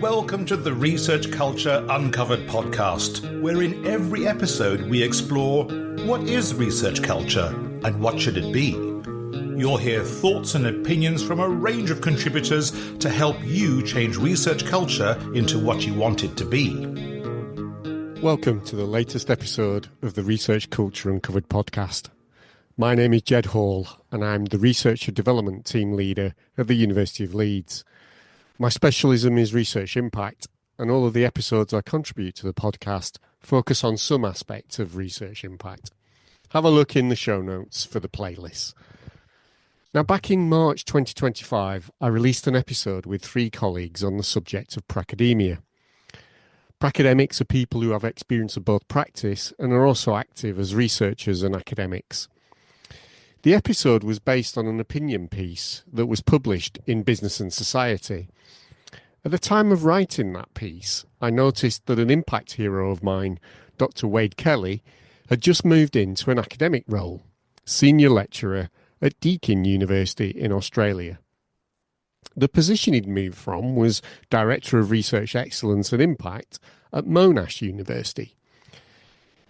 Welcome to the Research Culture Uncovered podcast, where in every episode we explore what is research culture and what should it be. You'll hear thoughts and opinions from a range of contributors to help you change research culture into what you want it to be. Welcome to the latest episode of the Research Culture Uncovered podcast. My name is Ged Hall and I'm the Research and Development Team Leader at the University of Leeds. My specialism is research impact, and all of the episodes I contribute to the podcast focus on some aspect of research impact. Have a look in the show notes for the playlist. Now, back in March 2025, I released an episode with 3 colleagues on the subject of pracademia. Pracademics are people who have experience of both practice and are also active as researchers and academics. The episode was based on an opinion piece that was published in Business and Society. At the time of writing that piece, I noticed that an impact hero of mine, Dr. Wade Kelly, had just moved into an academic role, senior lecturer at Deakin University in Australia. The position he'd moved from was Director of Research Excellence and Impact at Monash University.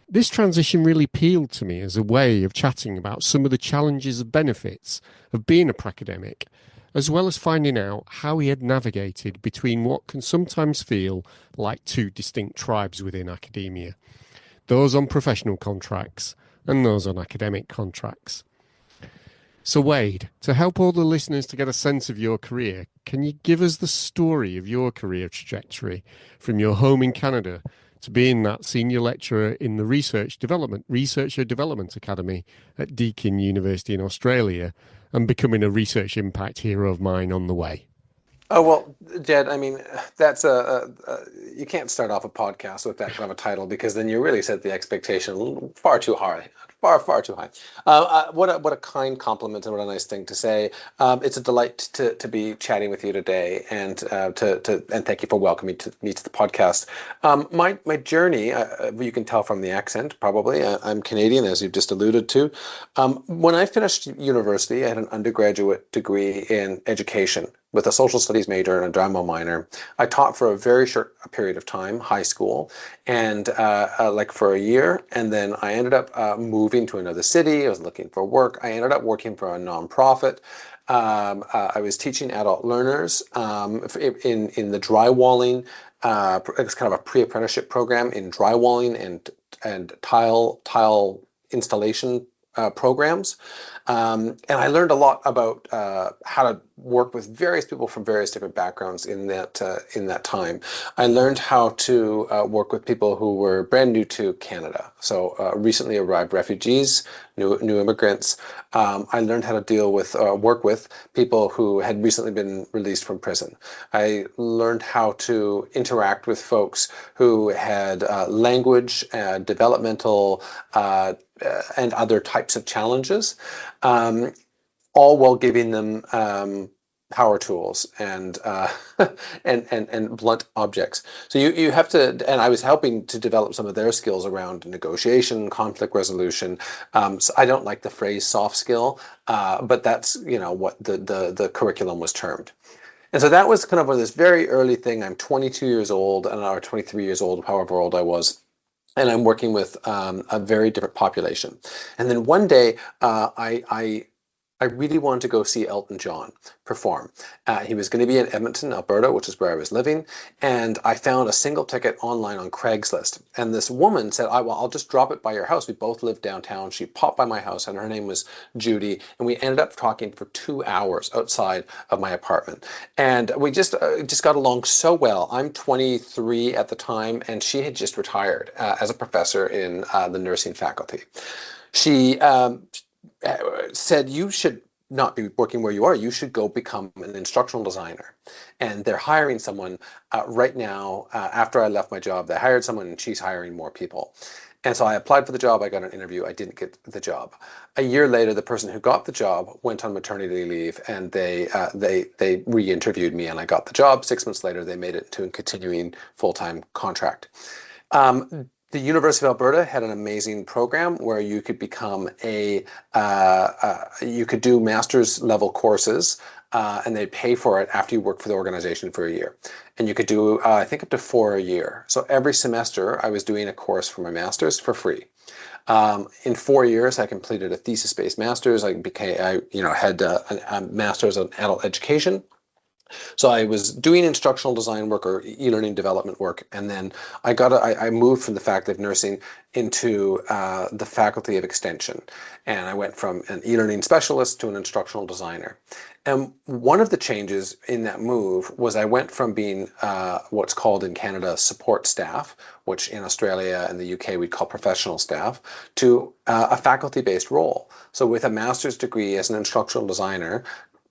This transition really appealed to me as a way of chatting about some of the challenges and benefits of being a pracademic, as well as finding out how he had navigated between what can sometimes feel like 2 distinct tribes within academia, those on professional contracts and those on academic contracts. So Wade, to help all the listeners to get a sense of your career, can you give us the story of your career trajectory from your home in Canada to being that senior lecturer in the Researcher Development Academy at Deakin University in Australia and becoming a research impact hero of mine on the way? Oh, well, Jed, I mean, that's you can't start off a podcast with that kind of a title because then you really set the expectation far too high, far too high. What a kind compliment and what a nice thing to say. It's a delight to be chatting with you today and and thank you for welcoming me to the podcast. My journey, you can tell from the accent, probably. I'm Canadian, as you've just alluded to. When I finished university, I had an undergraduate degree in education with a social studies major and a drama minor. I taught for a very short period of time, high school, and like for a year. And then I ended up moving to another city. I was looking for work. I ended up working for a nonprofit. I was teaching adult learners in the drywalling. It's kind of a pre-apprenticeship program in drywalling and tile installation programs. And I learned a lot about how to work with various people from various different backgrounds in that time. I learned how to work with people who were brand new to Canada, so recently arrived refugees, new immigrants. I learned how to work with people who had recently been released from prison. I learned how to interact with folks who had language, developmental, and other types of challenges, all while giving them power tools and blunt objects. So you have to, and I was helping to develop some of their skills around negotiation, conflict resolution. So I don't like the phrase soft skill, but that's what the curriculum was termed. And so that was kind of this very early thing. I'm 22 years old, or 23 years old, however old I was. And I'm working with a very different population. And then one day, I really wanted to go see Elton John perform. He was going to be in Edmonton, Alberta, which is where I was living. And I found a single ticket online on Craigslist. And this woman said, I'll just drop it by your house. We both live downtown. She popped by my house and her name was Judy. And we ended up talking for 2 hours outside of my apartment. And we just got along so well. I'm 23 at the time, and she had just retired as a professor in the nursing faculty. She said, you should not be working where you are. You should go become an instructional designer. And they're hiring someone right now. After I left my job, they hired someone and she's hiring more people. And so I applied for the job. I got an interview. I didn't get the job. A year later, the person who got the job went on maternity leave, and they re-interviewed me, and I got the job. 6 months later, they made it to a continuing full-time contract. the University of Alberta had an amazing program where you could become you could do master's level courses, and they'd pay for it after you worked for the organization for a year. And you could do, I think, up to 4 a year. So every semester I was doing a course for my master's for free. In 4 years, I completed a thesis-based master's. I had a master's in adult education. So I was doing instructional design work or e-learning development work, and then I moved from the faculty of nursing into the faculty of extension, and I went from an e-learning specialist to an instructional designer. And one of the changes in that move was I went from being what's called in Canada support staff, which in Australia and the UK we'd call professional staff, to a faculty-based role. So with a master's degree as an instructional designer,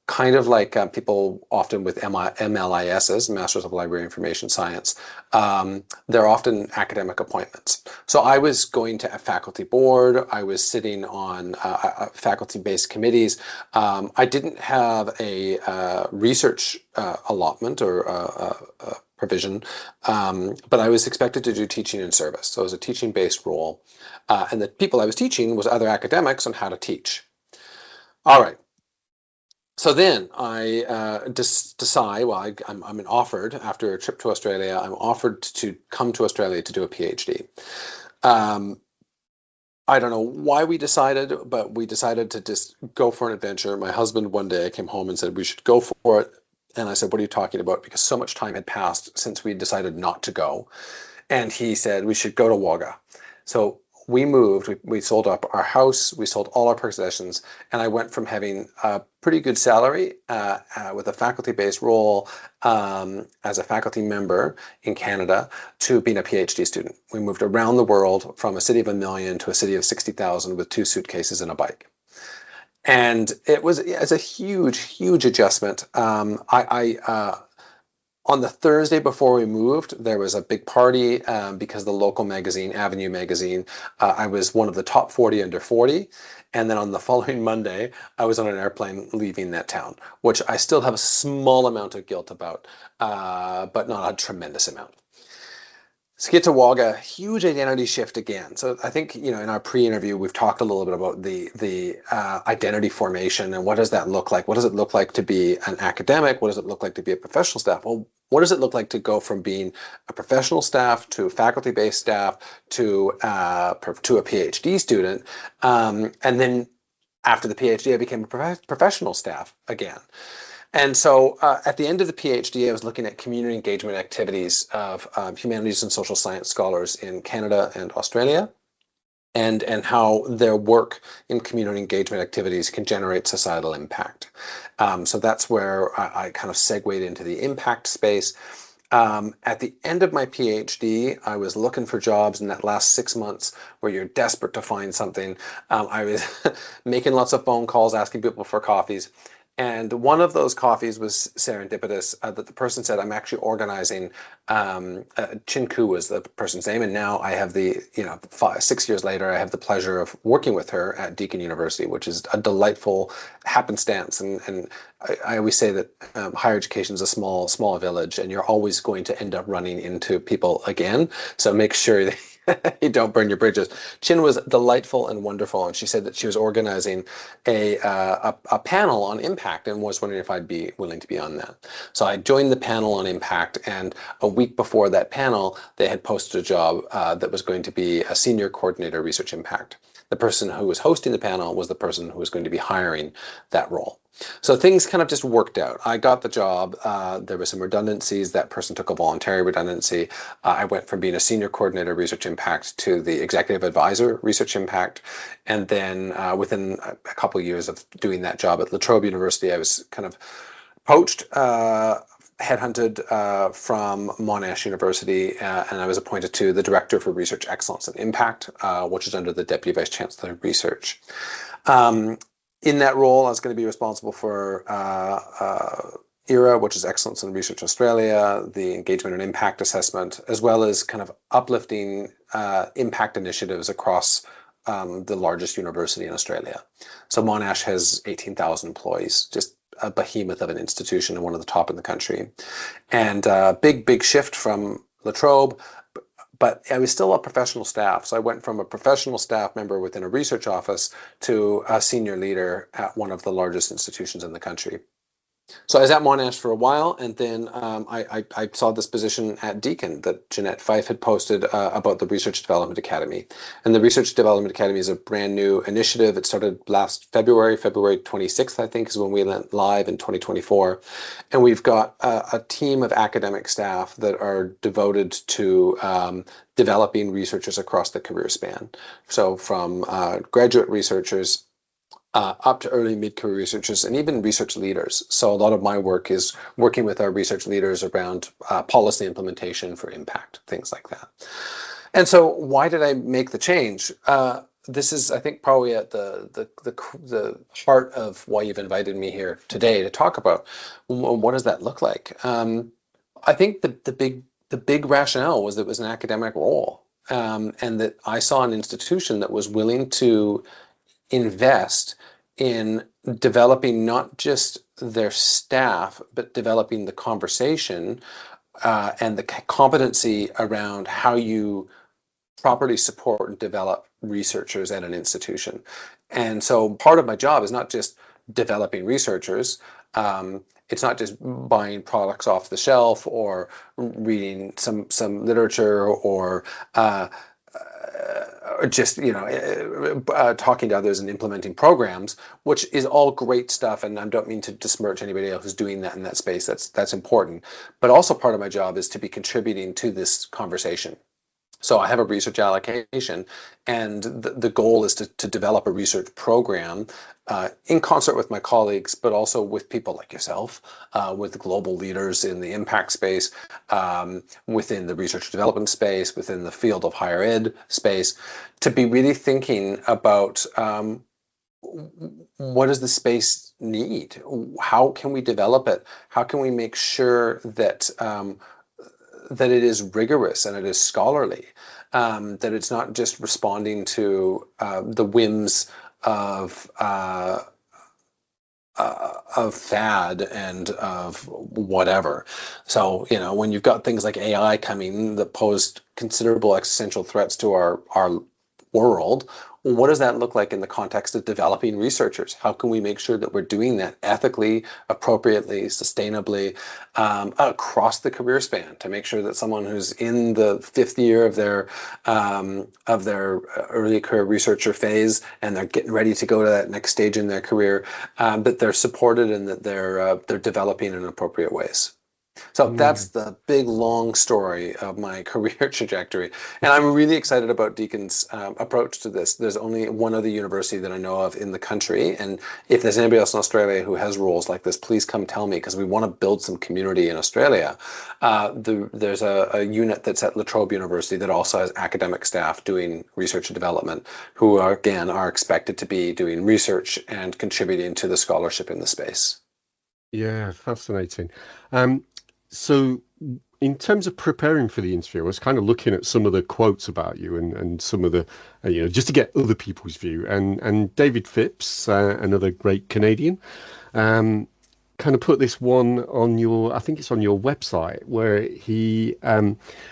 kind of like people often with MLISs, Masters of Library Information Science, they're often academic appointments. So I was going to a faculty board, I was sitting on faculty-based committees. I didn't have a research allotment or provision, but I was expected to do teaching and service. So it was a teaching-based role. And the people I was teaching was other academics on how to teach. All right. So then I decide, well, I'm offered, after a trip to Australia, I'm offered to come to Australia to do a PhD. I don't know why we decided, but we decided to just go for an adventure. My husband one day came home and said we should go for it. And I said, what are you talking about? Because so much time had passed since we decided not to go. And he said we should go to Wagga. So we moved, we sold up our house, we sold all our possessions, and I went from having a pretty good salary with a faculty-based role as a faculty member in Canada to being a PhD student. We moved around the world from a city of 1 million to a city of 60,000 with 2 suitcases and a bike. And it's a huge, huge adjustment. On the Thursday before we moved, there was a big party because the local magazine, Avenue Magazine, I was one of the top 40 under 40. And then on the following Monday, I was on an airplane leaving that town, which I still have a small amount of guilt about, but not a tremendous amount. So get to Wagga, huge identity shift again. So I think, in our pre-interview, we've talked a little bit about the identity formation and what does that look like? What does it look like to be an academic? What does it look like to be a professional staff? Well, what does it look like to go from being a professional staff to faculty-based staff to a PhD student? And then after the PhD, I became a professional staff again. And so at the end of the PhD, I was looking at community engagement activities of humanities and social science scholars in Canada and Australia, and how their work in community engagement activities can generate societal impact. So that's where I kind of segued into the impact space. At the end of my PhD, I was looking for jobs in that last 6 months where you're desperate to find something. I was making lots of phone calls, asking people for coffees. And one of those coffees was serendipitous, that the person said, I'm actually organizing, Chin Koo was the person's name, and now I have 6 years later, I have the pleasure of working with her at Deakin University, which is a delightful happenstance. And I always say that higher education is a small village, and you're always going to end up running into people again. So make sure that you don't burn your bridges. Chin was delightful and wonderful, and she said that she was organizing a panel on impact and was wondering if I'd be willing to be on that. So I joined the panel on impact, and a week before that panel, they had posted a job that was going to be a senior coordinator research impact. The person who was hosting the panel was the person who was going to be hiring that role. So things kind of just worked out. I got the job. There were some redundancies. That person took a voluntary redundancy. I went from being a senior coordinator research impact to the executive advisor research impact. And then within a couple of years of doing that job at La Trobe University, I was kind of poached, headhunted from Monash University, and I was appointed to the Director for Research Excellence and Impact, which is under the Deputy Vice Chancellor of Research. In that role, I was going to be responsible for ERA, which is Excellence in Research Australia, the Engagement and Impact Assessment, as well as kind of uplifting impact initiatives across the largest university in Australia. So Monash has 18,000 employees, just a behemoth of an institution and one of the top in the country. And big shift from La Trobe, but I was still a professional staff. So I went from a professional staff member within a research office to a senior leader at one of the largest institutions in the country. So I was at Monash for a while, and then I saw this position at Deakin that Jeanette Fife had posted about the Research Development Academy. And the Research Development Academy is a brand new initiative. It started last February 26th, I think, is when we went live in 2024. And we've got a team of academic staff that are devoted to developing researchers across the career span. So from graduate researchers up to early mid-career researchers and even research leaders. So a lot of my work is working with our research leaders around policy implementation for impact, things like that. And so why did I make the change? This is, I think, probably at the heart of why you've invited me here today to talk about what does that look like. I think the big rationale was that it was an academic role, and that I saw an institution that was willing to invest in developing not just their staff, but developing the conversation and the competency around how you properly support and develop researchers at an institution. And so part of my job is not just developing researchers. It's not just buying products off the shelf or reading some literature or just talking to others and implementing programs, which is all great stuff, and I don't mean to besmirch anybody else who's doing that in that space. That's important, but also part of my job is to be contributing to this conversation. So I have a research allocation, and the goal is to develop a research program in concert with my colleagues, but also with people like yourself, with global leaders in the impact space, within the research development space, within the field of higher ed space, to be really thinking about what does the space need? How can we develop it? How can we make sure that that it is rigorous and it is scholarly, that it's not just responding to the whims of fad and of whatever. So, when you've got things like AI coming that pose considerable existential threats to our world, what does that look like in the context of developing researchers? How can we make sure that we're doing that ethically, appropriately, sustainably, across the career span, to make sure that someone who's in the fifth year of their early career researcher phase and they're getting ready to go to that next stage in their career, that they're supported and that they're developing in appropriate ways. So that's the big, long story of my career trajectory. And I'm really excited about Deakin's approach to this. There's only one other university that I know of in the country. And if there's anybody else in Australia who has roles like this, please come tell me, because we want to build some community in Australia. There's a unit that's at La Trobe University that also has academic staff doing research and development who are expected to be doing research and contributing to the scholarship in the space. Yeah, fascinating. So in terms of preparing for the interview, I was kind of looking at some of the quotes about you and some of the, just to get other people's view. And David Phipps, another great Canadian, kind of put this one on I think it's on your website, where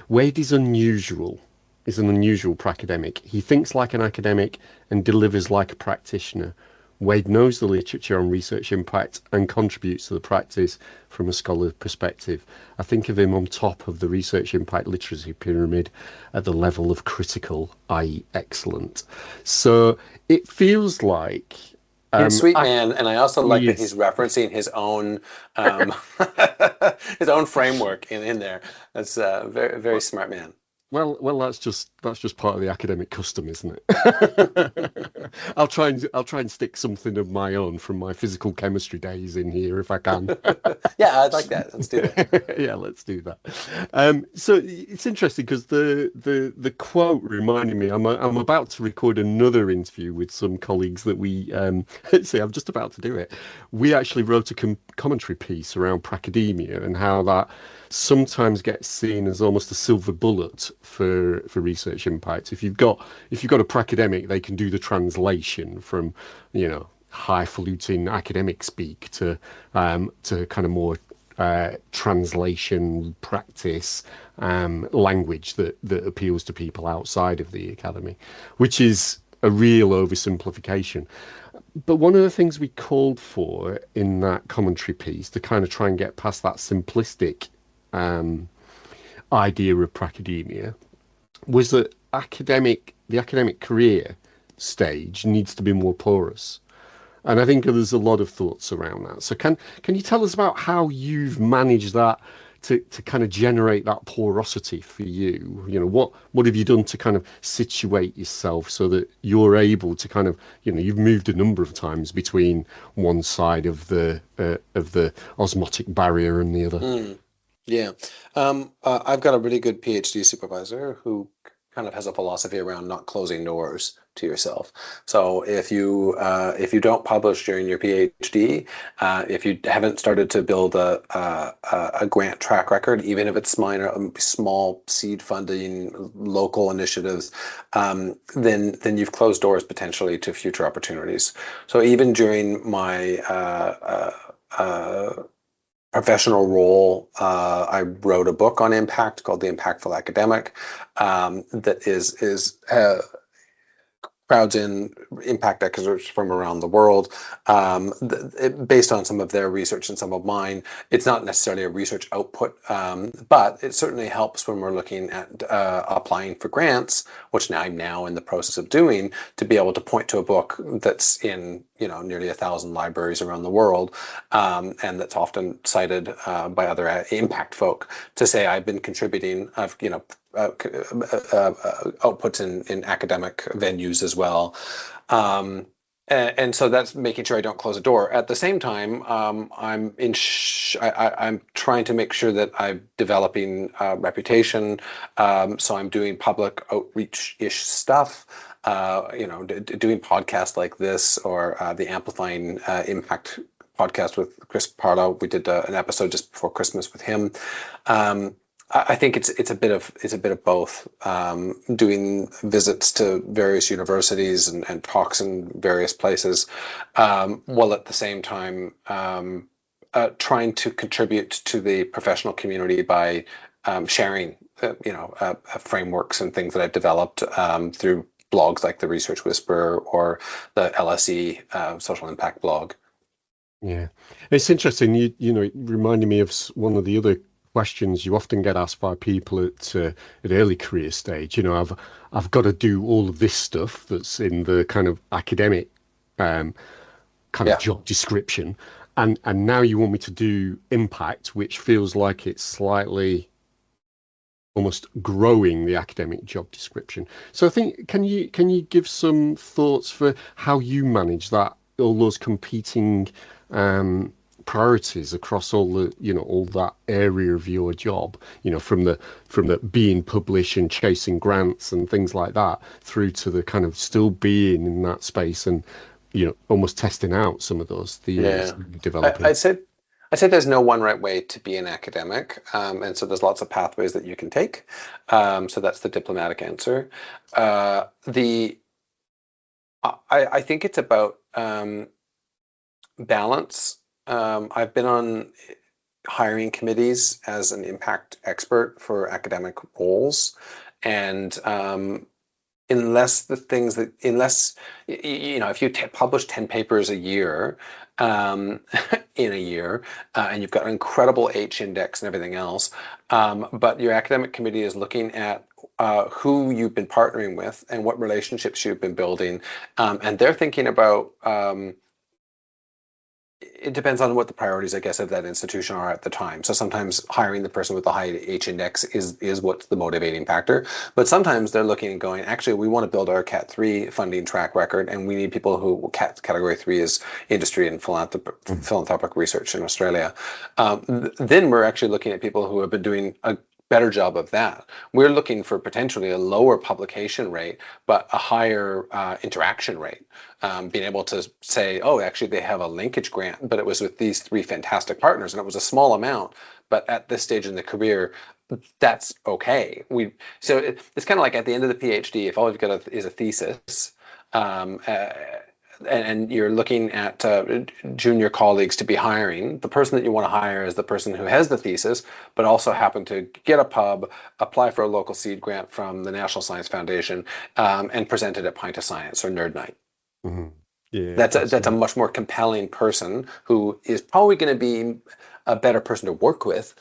Wade is unusual. Is an unusual academic. He thinks like an academic and delivers like a practitioner. Wade knows the literature on research impact and contributes to the practice from a scholarly perspective. I think of him on top of the research impact literacy pyramid at the level of critical, i.e. excellent. So it feels like... he's a sweet man, and I also like that he's referencing his own his own framework in there. That's a very, very smart man. Well, that's just part of the academic custom, isn't it? I'll try and stick something of my own from my physical chemistry days in here if I can. Yeah, I'd like that. Let's do that. Yeah, let's do that. So it's interesting because the quote reminded me. I'm about to record another interview with some colleagues that we see. I'm just about to do it. We actually wrote a commentary piece around pracademia and how that sometimes gets seen as almost a silver bullet for research impact. If you've got a pracademic, they can do the translation from highfalutin academic speak to kind of more translation practice language that appeals to people outside of the academy, which is a real oversimplification. But one of the things we called for in that commentary piece to kind of try and get past that simplistic idea of pracademia was that the academic career stage needs to be more porous. And I think there's a lot of thoughts around that. So can you tell us about how you've managed that to kind of generate that porosity for you? You know, what have you done to kind of situate yourself so that you're able to kind of, you know, you've moved a number of times between one side of the osmotic barrier and the other. Yeah. I've got a really good PhD supervisor who kind of has a philosophy around not closing doors to yourself. So if you don't publish during your PhD, if you haven't started to build a grant track record, even if it's minor, small seed funding, local initiatives, then you've closed doors potentially to future opportunities. So even during my professional role, I wrote a book on impact called The Impactful Academic, that is crowds in impact experts from around the world, based on some of their research and some of mine. It's not necessarily a research output, but it certainly helps when we're looking at applying for grants, which I'm now in the process of doing, to be able to point to a book that's in, you know, nearly 1,000 libraries around the world, and that's often cited by other impact folk to say I've been contributing. I've, you know, outputs in academic venues as well. And so that's making sure I don't close a door. At the same time, I'm trying to make sure that I'm developing reputation. So I'm doing public outreach-ish stuff, you know, doing podcasts like this, or the Amplifying Impact podcast with Chris Parlow. We did an episode just before Christmas with him. I think it's a bit of both, doing visits to various universities and talks in various places, while at the same time trying to contribute to the professional community by sharing, you know, frameworks and things that I've developed through blogs like the Research Whisperer or the LSE Social Impact blog. Yeah, it's interesting. You know, it reminded me of one of the other questions you often get asked by people at early career stage. You know, I've got to do all of this stuff that's in the kind of academic kind of job description, and now you want me to do impact, which feels like it's slightly almost growing the academic job description. So I think, can you give some thoughts for how you manage that, all those competing priorities across all that area of your job, you know, from the being published and chasing grants and things like that, through to the kind of still being in that space and, you know, almost testing out some of those theories developing. I said there's no one right way to be an academic, and so there's lots of pathways that you can take. So that's the diplomatic answer. I think it's about balance. I've been on hiring committees as an impact expert for academic roles, and unless you know, if you publish 10 papers a year in a year, and you've got an incredible H index and everything else, but your academic committee is looking at who you've been partnering with and what relationships you've been building, and they're thinking about it depends on what the priorities, I guess, of that institution are at the time. So sometimes hiring the person with the high H index is what's the motivating factor. But sometimes they're looking and going, actually, we want to build our Cat 3 funding track record, and we need people who Category 3 is industry and philanthropic research in Australia. Then we're actually looking at people who have been doing a better job of that. We're looking for potentially a lower publication rate, but a higher interaction rate. Being able to say, oh, actually they have a linkage grant, but it was with these 3 fantastic partners, and it was a small amount, but at this stage in the career, that's okay. It's kind of like at the end of the PhD, if all you've got is a thesis, and you're looking at junior colleagues to be hiring, the person that you want to hire is the person who has the thesis, but also happen to get a pub, apply for a local seed grant from the National Science Foundation, and present it at Pint of Science or Nerd Night. Mm-hmm. Yeah, That's a much more compelling person who is probably going to be a better person to work with.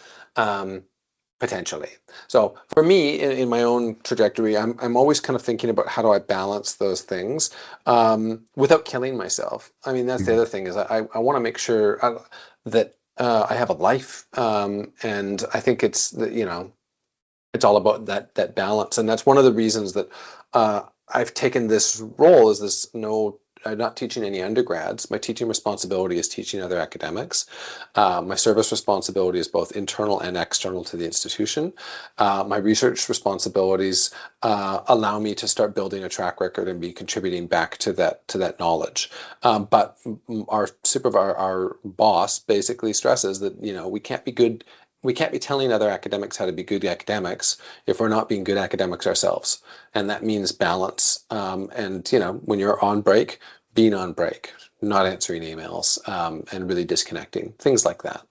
Potentially. So for me, in my own trajectory, I'm always kind of thinking about how do I balance those things without killing myself. I mean, that's the other thing is I want to make sure that I have a life, and I think it's it's all about that balance, and that's one of the reasons that I've taken this role as this I'm not teaching any undergrads. My teaching responsibility is teaching other academics. My service responsibility is both internal and external to the institution. My research responsibilities allow me to start building a track record and be contributing back to that knowledge. But our boss basically stresses that we can't be good. We can't be telling other academics how to be good academics if we're not being good academics ourselves. And that means balance. And, when you're on break, being on break, not answering emails, and really disconnecting, things like that.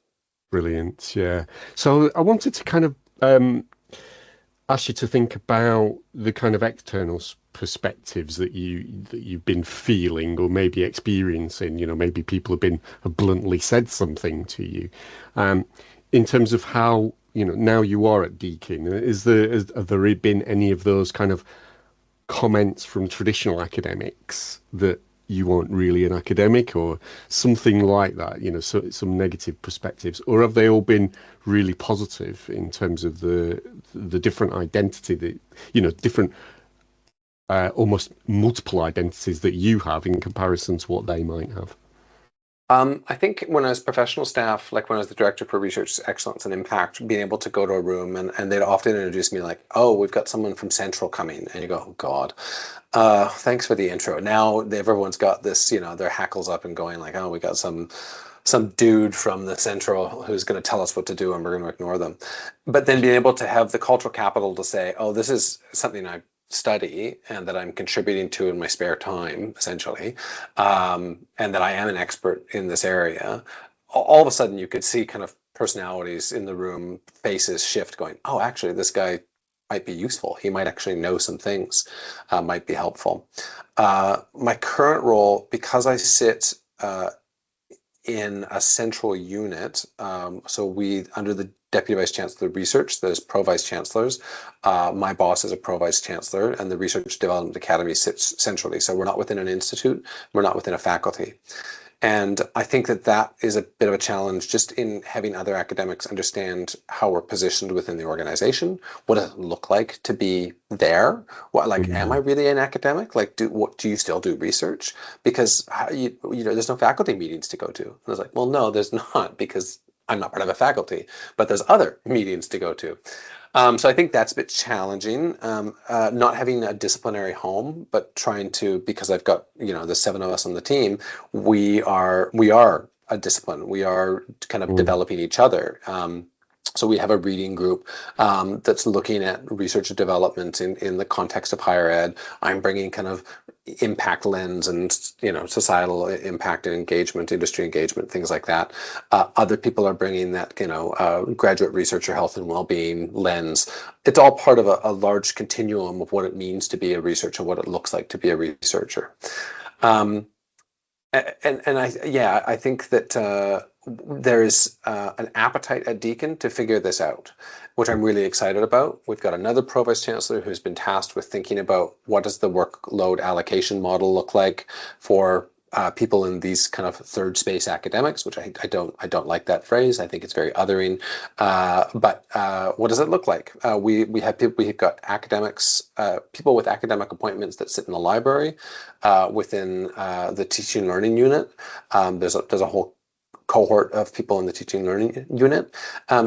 Brilliant. Yeah. So I wanted to kind of ask you to think about the kind of external perspectives that you've been feeling or maybe experiencing. Maybe people have bluntly said something to you. In terms of how, now you are at Deakin, have there been any of those kind of comments from traditional academics that you weren't really an academic or something like that, so some negative perspectives, or have they all been really positive in terms of the different identity that, different almost multiple identities that you have in comparison to what they might have? I think when I was professional staff, like when I was the director for research excellence and impact, being able to go to a room and they'd often introduce me like, oh, we've got someone from Central coming. And you go, oh, God, thanks for the intro. Now everyone's got this, their hackles up and going like, oh, we got some dude from the Central who's going to tell us what to do and we're going to ignore them. But then being able to have the cultural capital to say, oh, this is something I study and that I'm contributing to in my spare time, essentially, and that I am an expert in this area, all of a sudden you could see kind of personalities in the room, faces shift going, oh, actually, this guy might be useful. He might actually know some things, might be helpful. My current role, because I sit in a central unit, so we, under the Deputy Vice Chancellor of Research, there's Pro Vice Chancellors. My boss is a Pro Vice Chancellor, and the Research Development Academy sits centrally. So we're not within an institute, we're not within a faculty. And I think that is a bit of a challenge just in having other academics understand how we're positioned within the organization. What does it look like to be there? Am I really an academic? Do you still do research? Because there's no faculty meetings to go to. And I was like, well, no, there's not, because I'm not part of a faculty, but there's other meetings to go to. So I think that's a bit challenging, not having a disciplinary home, but trying to, because I've got, the 7 of us on the team, we are a discipline. We are kind of developing each other. So we have a reading group that's looking at research and development in the context of higher ed. I'm bringing kind of impact lens and societal impact and engagement, industry engagement, things like that. Other people are bringing that graduate researcher health and well-being lens. It's all part of a large continuum of what it means to be a researcher, what it looks like to be a researcher. And I think that there is an appetite at Deakin to figure this out, which I'm really excited about. We've got another Pro Vice Chancellor who's been tasked with thinking about what does the workload allocation model look like for people in these kind of third space academics, which I don't like that phrase. I think it's very othering. But what does it look like? We've got academics, people with academic appointments that sit in the library within the teaching learning unit. There's a whole cohort of people in the teaching learning unit.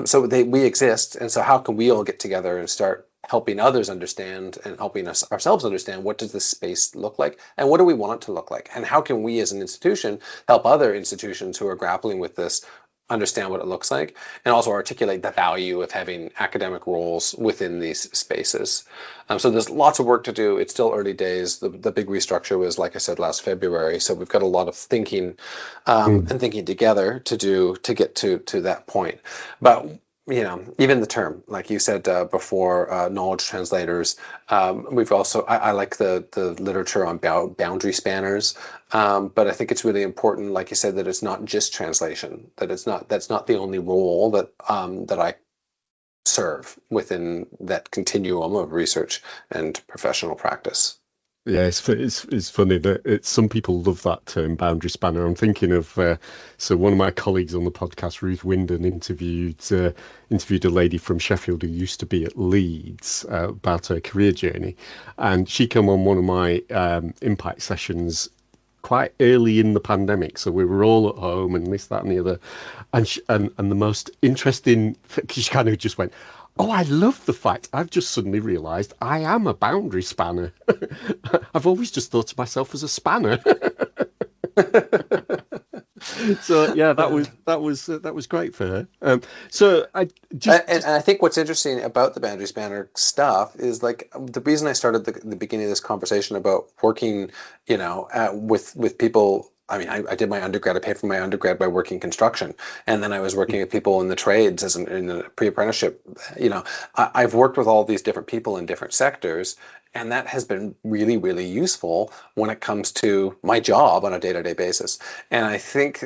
So we exist. And so how can we all get together and start helping others understand and helping ourselves understand what does this space look like and what do we want it to look like? And how can we as an institution help other institutions who are grappling with this understand what it looks like, and also articulate the value of having academic roles within these spaces. So there's lots of work to do. It's still early days. The big restructure was, like I said, last February. So we've got a lot of thinking and thinking together to get to that point. But even the term, like you said before, knowledge translators. We've also, I like the literature on boundary spanners, but I think it's really important, like you said, that it's not just translation. That's not the only role that I serve within that continuum of research and professional practice. Yeah, it's funny that some people love that term, boundary spanner. I'm thinking of so one of my colleagues on the podcast, Ruth Winden, interviewed a lady from Sheffield who used to be at Leeds about her career journey, and she came on one of my impact sessions quite early in the pandemic, so we were all at home and this, that, and the other, and the most interesting, she kind of just went, "Oh, I love the fact I've just suddenly realised I am a boundary spanner. I've always just thought of myself as a spanner." So yeah, that was great for her. So I think what's interesting about the boundary spanner stuff is, like, the reason I started the beginning of this conversation about working, with people. I mean, I did my undergrad. I paid for my undergrad by working construction, and then I was working with people in the trades in the pre-apprenticeship. I've worked with all these different people in different sectors, and that has been really, really useful when it comes to my job on a day-to-day basis. And I think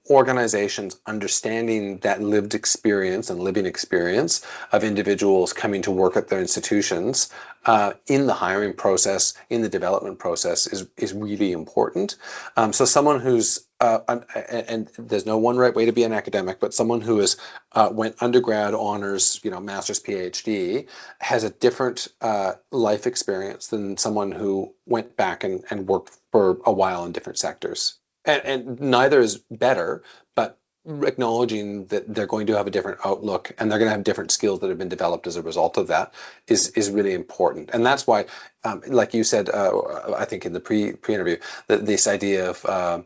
organizations understanding that lived experience and living experience of individuals coming to work at their institutions in the hiring process, in the development process, is really important. So someone who's and there's no one right way to be an academic, but someone who is went undergrad, honors, master's, PhD, has a different life experience than someone who went back and worked for a while in different sectors. And neither is better, but acknowledging that they're going to have a different outlook and they're going to have different skills that have been developed as a result of that is really important. And that's why, like you said, I think in the pre-interview, that this idea of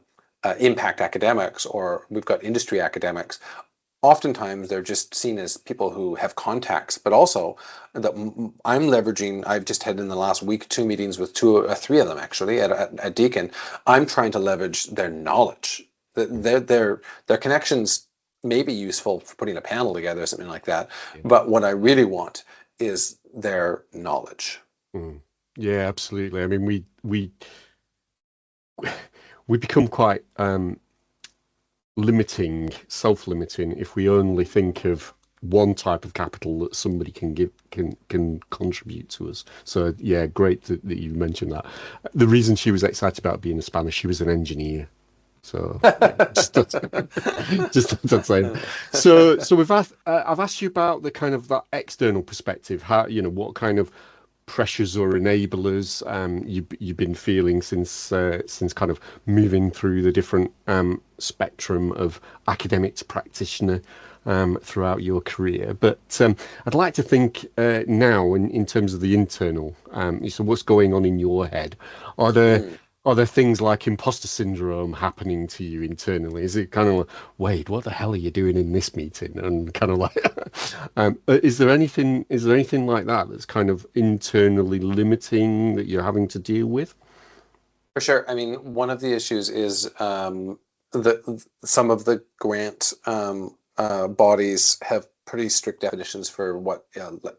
impact academics, or we've got industry academics, oftentimes they're just seen as people who have contacts, but also that I'm leveraging. I've just had in the last week 2 meetings with three of them actually at Deakin. I'm trying to leverage their knowledge. Their connections may be useful for putting a panel together or something like that, but what I really want is their knowledge. Yeah, absolutely. I mean, we become quite self-limiting if we only think of one type of capital that somebody can contribute to us. So yeah, great that you mentioned that. The reason she was excited about being a spanner, she was an engineer. So yeah, just saying. So I've asked you about the kind of that external perspective. How, what kind of pressures or enablers you've been feeling since kind of moving through the different spectrum of academic to practitioner throughout your career. But I'd like to think now in terms of the internal. So what's going on in your head? Are there things like imposter syndrome happening to you internally? Is it kind of like, Wade, what the hell are you doing in this meeting? And kind of like, is there anything like that that's kind of internally limiting that you're having to deal with? For sure. I mean, one of the issues is some of the grant bodies have pretty strict definitions for what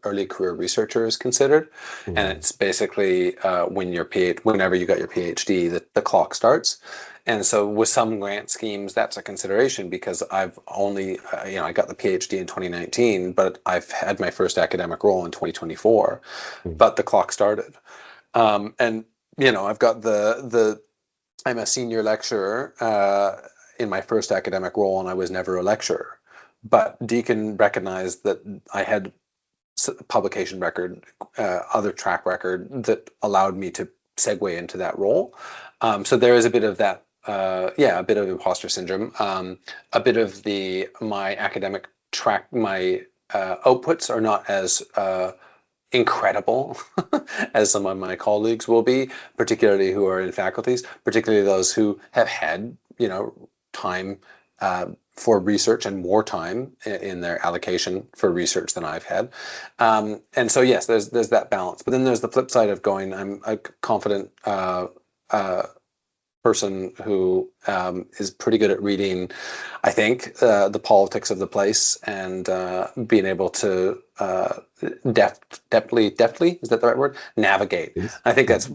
early career researcher is considered, and it's basically whenever you got your PhD, the clock starts. And so with some grant schemes, that's a consideration because I've only I got the PhD in 2019, but I've had my first academic role in 2024, but the clock started, and I've got I'm a senior lecturer in my first academic role, and I was never a lecturer. But Deakin recognized that I had publication record, other track record that allowed me to segue into that role. So there is a bit of that, a bit of imposter syndrome, a bit of my academic track, my outputs are not as incredible as some of my colleagues will be, particularly who are in faculties, particularly those who have had, time for research and more time in their allocation for research than I've had. And so, yes, there's that balance. But then there's the flip side of going, I'm a confident person who is pretty good at reading, I think, the politics of the place and being able to deftly, is that the right word? Navigate. Yes. I think that's,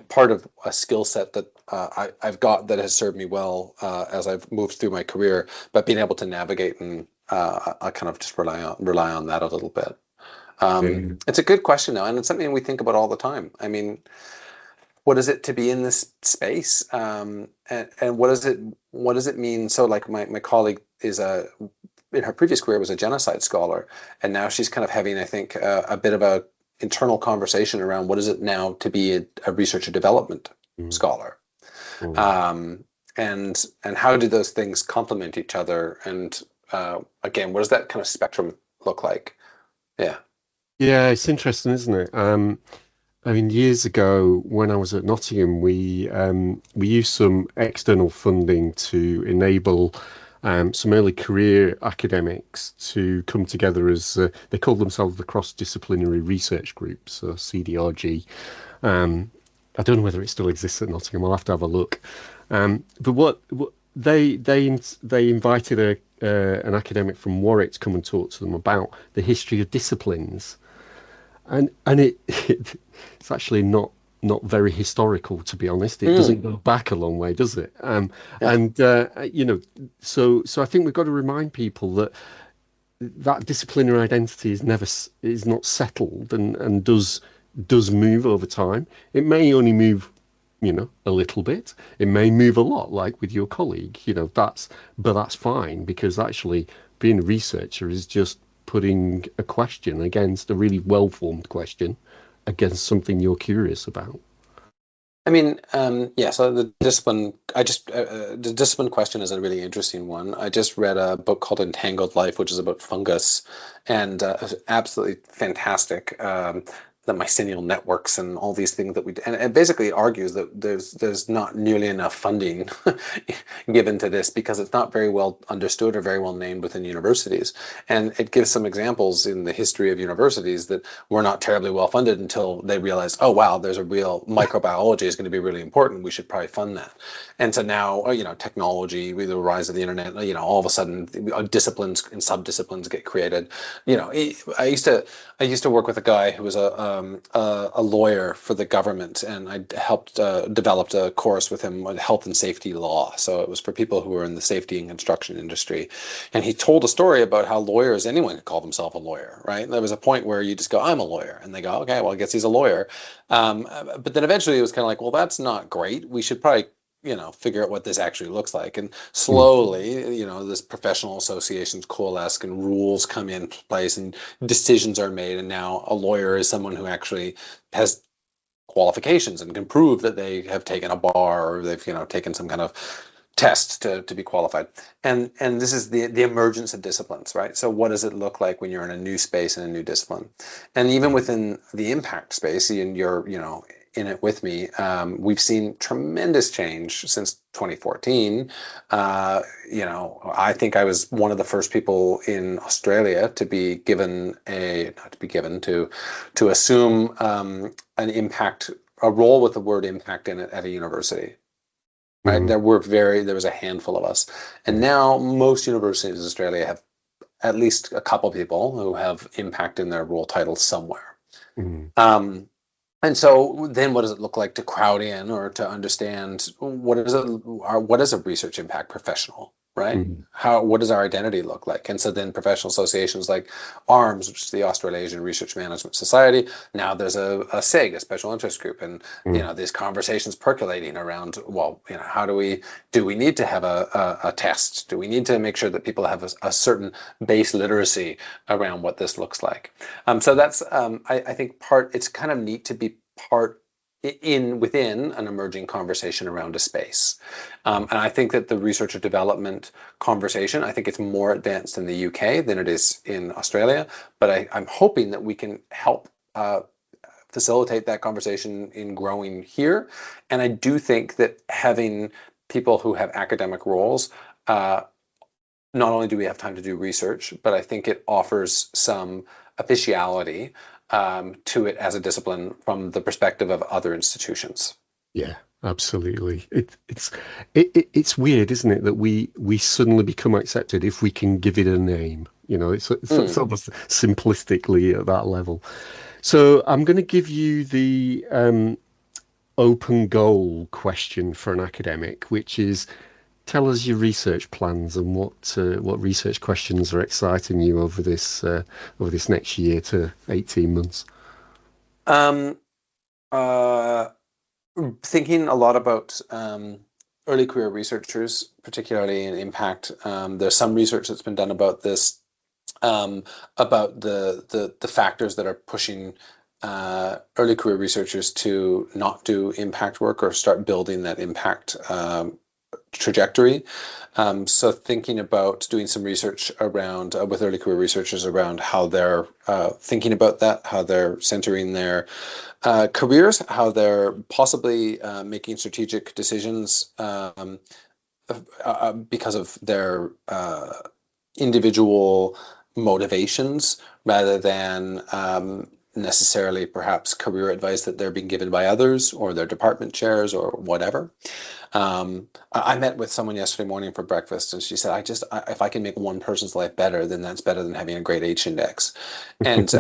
part of a skill set that I've got that has served me well as I've moved through my career, but being able to navigate and I kind of just rely on that a little bit. It's a good question though, and it's something we think about all the time. I mean, what is it to be in this space, and what does it mean? So like my colleague is in her previous career was a genocide scholar, and now she's kind of having, I think, a bit of a internal conversation around what is it now to be a research and development scholar. And how do those things complement each other, and again, what does that kind of spectrum look like? Yeah, it's interesting, isn't it? I mean, years ago when I was at Nottingham, we used some external funding to enable some early career academics to come together as they called themselves the Cross-Disciplinary Research Group, so CDRG. I don't know whether it still exists at Nottingham. I'll have to have a look. But what they invited an academic from Warwick to come and talk to them about the history of disciplines. And it's actually not very historical, to be honest. It doesn't go back a long way, does it? And so I think we've got to remind people that disciplinary identity is not settled and does move over time. It may only move, a little bit. It may move a lot, like with your colleague. But that's fine, because actually being a researcher is just putting a question against a really well-formed question against something you're curious about. I mean, so the discipline question is a really interesting one. I just read a book called Entangled Life, which is about fungus, and absolutely fantastic. The mycelial networks and all these things that and it basically argues that there's not nearly enough funding given to this because it's not very well understood or very well named within universities. And it gives some examples in the history of universities that were not terribly well funded until they realized, oh wow, there's a real microbiology is going to be really important. We should probably fund that. And so now, technology, with the rise of the internet, all of a sudden disciplines and sub-disciplines get created. I used to work with a guy who was a lawyer for the government, and I helped developed a course with him on health and safety law. So it was for people who were in the safety and construction industry. And he told a story about how lawyers, anyone could call themselves a lawyer, right? And there was a point where you just go, I'm a lawyer. And they go, okay, well, I guess he's a lawyer. But then eventually it was kind of like, well, that's not great. We should probably figure out what this actually looks like. And slowly, this professional associations coalesce and rules come in place and decisions are made. And now a lawyer is someone who actually has qualifications and can prove that they have taken a bar or they've, taken some kind of test to be qualified. And this is the emergence of disciplines, right? So what does it look like when you're in a new space and a new discipline? And even within the impact space, and you're, in it with me, we've seen tremendous change since 2014. I think I was one of the first people in Australia to be given to assume a role with the word impact in it at a university. Right? There was a handful of us, and now most universities in Australia have at least a couple people who have impact in their role title somewhere. And so then what does it look like to crowd in or to understand what is a research impact professional, right? What does our identity look like? And so then professional associations like ARMS, which is the Australasian Research Management Society, now there's a SIG, a special interest group, and these conversations percolating around, well, how do we need to have a test? Do we need to make sure that people have a certain base literacy around what this looks like? So that's I think it's kind of neat to be part within an emerging conversation around a space. And I think that the research or development conversation, I think it's more advanced in the UK than it is in Australia, but I'm hoping that we can help facilitate that conversation in growing here. And I do think that having people who have academic roles not only do we have time to do research, but I think it offers some officiality to it as a discipline from the perspective of other institutions. Yeah, absolutely. It's weird, isn't it, that we suddenly become accepted if we can give it a name. It's Mm. sort of simplistically at that level. So I'm going to give you the open goal question for an academic, which is tell us your research plans and what research questions are exciting you over this next year to 18 months. Um, uh, Thinking a lot about early career researchers, particularly in impact. There's some research that's been done about this, about the factors that are pushing early career researchers to not do impact work or start building that impact trajectory. So thinking about doing some research around with early career researchers around how they're thinking about that, how they're centering their careers, how they're possibly making strategic decisions because of their individual motivations rather than necessarily perhaps career advice that they're being given by others or their department chairs or whatever. I met with someone yesterday morning for breakfast, and she said, if I can make one person's life better, then that's better than having a great H index." And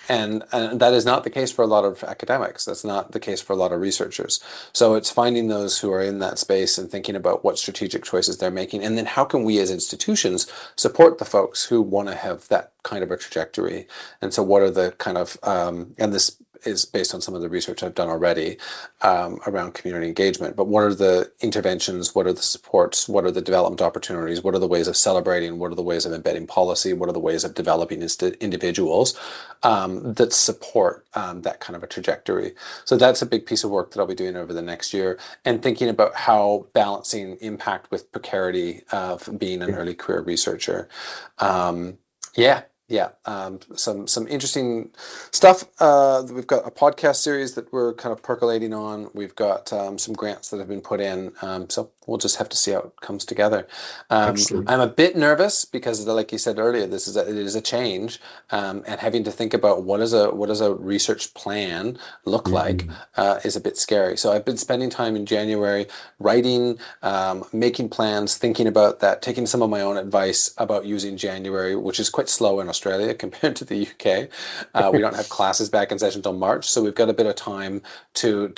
and that is not the case for a lot of academics. That's not the case for a lot of researchers. So it's finding those who are in that space and thinking about what strategic choices they're making, and then how can we as institutions support the folks who want to have that kind of a trajectory. And so what are the kind of and this is based on some of the research I've done already around community engagement. But what are the interventions? What are the supports? What are the development opportunities? What are the ways of celebrating? What are the ways of embedding policy? What are the ways of developing individuals that support that kind of a trajectory? So that's a big piece of work that I'll be doing over the next year, and thinking about how balancing impact with precarity of being an early career researcher. Some interesting stuff. We've got a podcast series that we're kind of percolating on. We've got some grants that have been put in. So we'll just have to see how it comes together. I'm a bit nervous because, like you said earlier, it is a change, and having to think about what does a research plan look like is a bit scary. So I've been spending time in January writing, making plans, thinking about that, taking some of my own advice about using January, which is quite slow in Australia compared to the UK. We don't have classes back in session until March, so we've got a bit of time to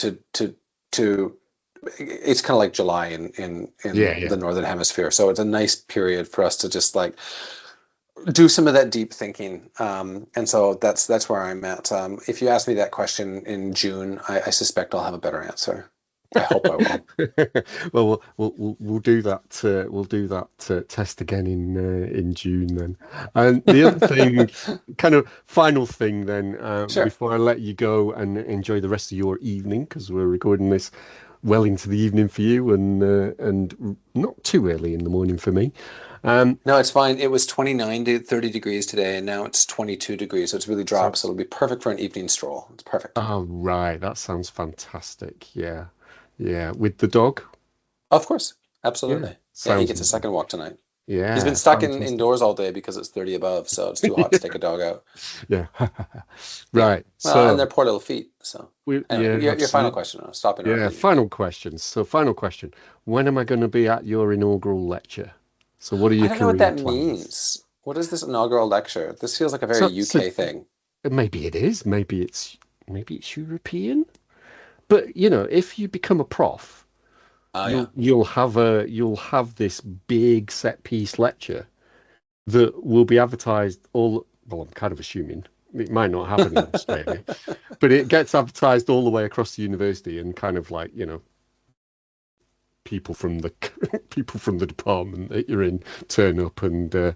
it's kind of like July in the Northern Hemisphere. So it's a nice period for us to just like do some of that deep thinking. And so that's where I'm at. If you ask me that question in June, I suspect I'll have a better answer. I hope I will. Well, we'll do that. We'll do that test again in June then. And the other thing, kind of final thing then, Sure. before I let you go and enjoy the rest of your evening, because we're recording this well into the evening for you and not too early in the morning for me. No, it's fine. It was 29 to 30 degrees today, and now it's 22 degrees. So it's really dropped. So it'll be perfect for an evening stroll. It's perfect. Oh, right. That sounds fantastic. Yeah. Yeah. With the dog? Of course. Absolutely. Yeah, he gets a second walk tonight. Yeah. He's been stuck indoors all day because it's 30 above, so it's too hot to take a dog out. Yeah. Right. Well, so, and their poor little feet. So anyway, your final question. I'll stop interrupting. Yeah, final question. So final question. When am I going to be at your inaugural lecture? So what are your I don't know what that plans? means. What is this inaugural lecture? This feels like a very UK thing. Maybe it is. Maybe it's European. But if you become a prof, you'll have this big set piece lecture that will be advertised all. Well, I'm kind of assuming it might not happen in Australia, but it gets advertised all the way across the university, and kind of like people from the department that you're in turn up. And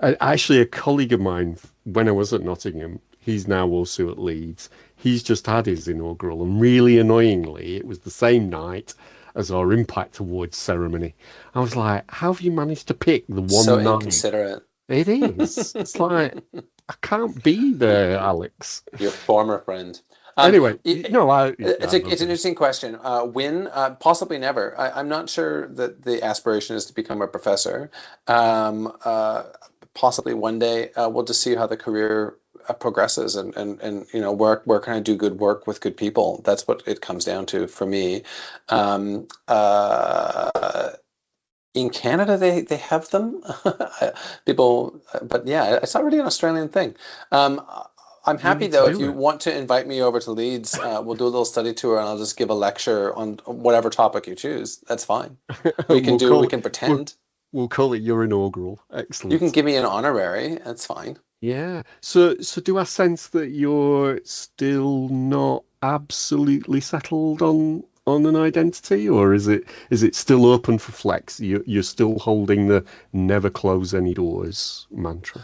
actually, a colleague of mine, when I was at Nottingham, he's now also at Leeds. He's just had his inaugural, and really annoyingly, it was the same night as our Impact Awards ceremony. I was like, how have you managed to pick the one so night? Inconsiderate. It is. It's like, I can't be there, Alex. Your former friend. Anyway, It's an interesting question. When? Possibly never. I'm not sure that the aspiration is to become a professor. Possibly one day. We'll just see how the career progresses, and where can I do good work with good people? That's what it comes down to for me. In Canada, they have them, people, but yeah, it's not really an Australian thing. I'm happy though if you want to invite me over to Leeds, we'll do a little study tour and I'll just give a lecture on whatever topic you choose. That's fine. We can pretend. We'll call it your inaugural. Excellent. You can give me an honorary. That's fine. Yeah. So do I sense that you're still not absolutely settled on an identity, or is it still open for flex? You're still holding the never close any doors mantra?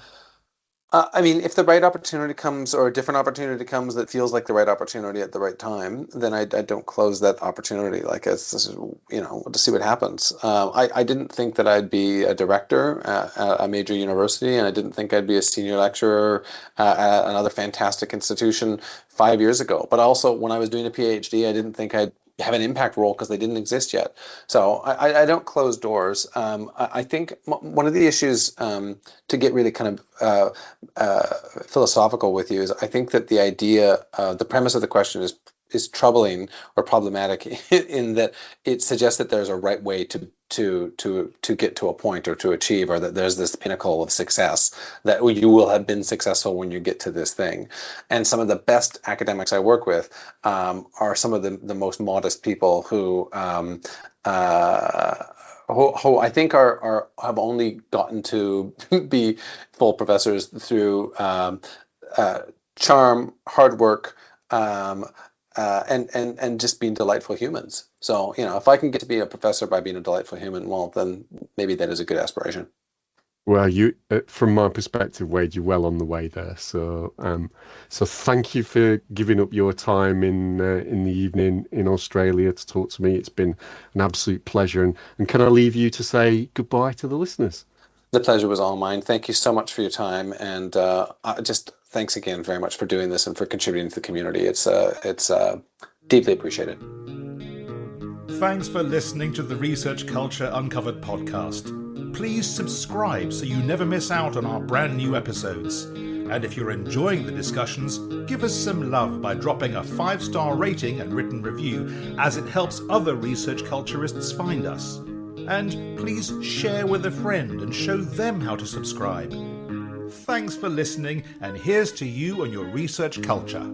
I mean, if the right opportunity comes or a different opportunity comes that feels like the right opportunity at the right time, then I don't close that opportunity. Like, we'll just see what happens. I didn't think that I'd be a director at a major university, and I didn't think I'd be a senior lecturer at another fantastic institution 5 years ago. But also, when I was doing a PhD, I didn't think I'd have an impact role because they didn't exist yet. So I don't close doors. I think one of the issues, to get really kind of philosophical with you, is I think that the idea, the premise of the question is troubling or problematic in that it suggests that there's a right way to get to a point or to achieve, or that there's this pinnacle of success, that you will have been successful when you get to this thing. And some of the best academics I work with are some of the most modest people who I think have only gotten to be full professors through charm, hard work, and just being delightful humans. So, if I can get to be a professor by being a delightful human, well, then maybe that is a good aspiration. Well, you, from my perspective, Wade, you're well on the way there. So, so thank you for giving up your time in the evening in Australia to talk to me. It's been an absolute pleasure. And can I leave you to say goodbye to the listeners? The pleasure was all mine. Thank you so much for your time, and just thanks again very much for doing this and for contributing to the community. It's deeply appreciated. Thanks for listening to the Research Culture Uncovered podcast. Please subscribe so you never miss out on our brand new episodes. And if you're enjoying the discussions, give us some love by dropping a 5-star rating and written review, as it helps other research culturists find us. And please share with a friend and show them how to subscribe. Thanks for listening, and here's to you and your research culture.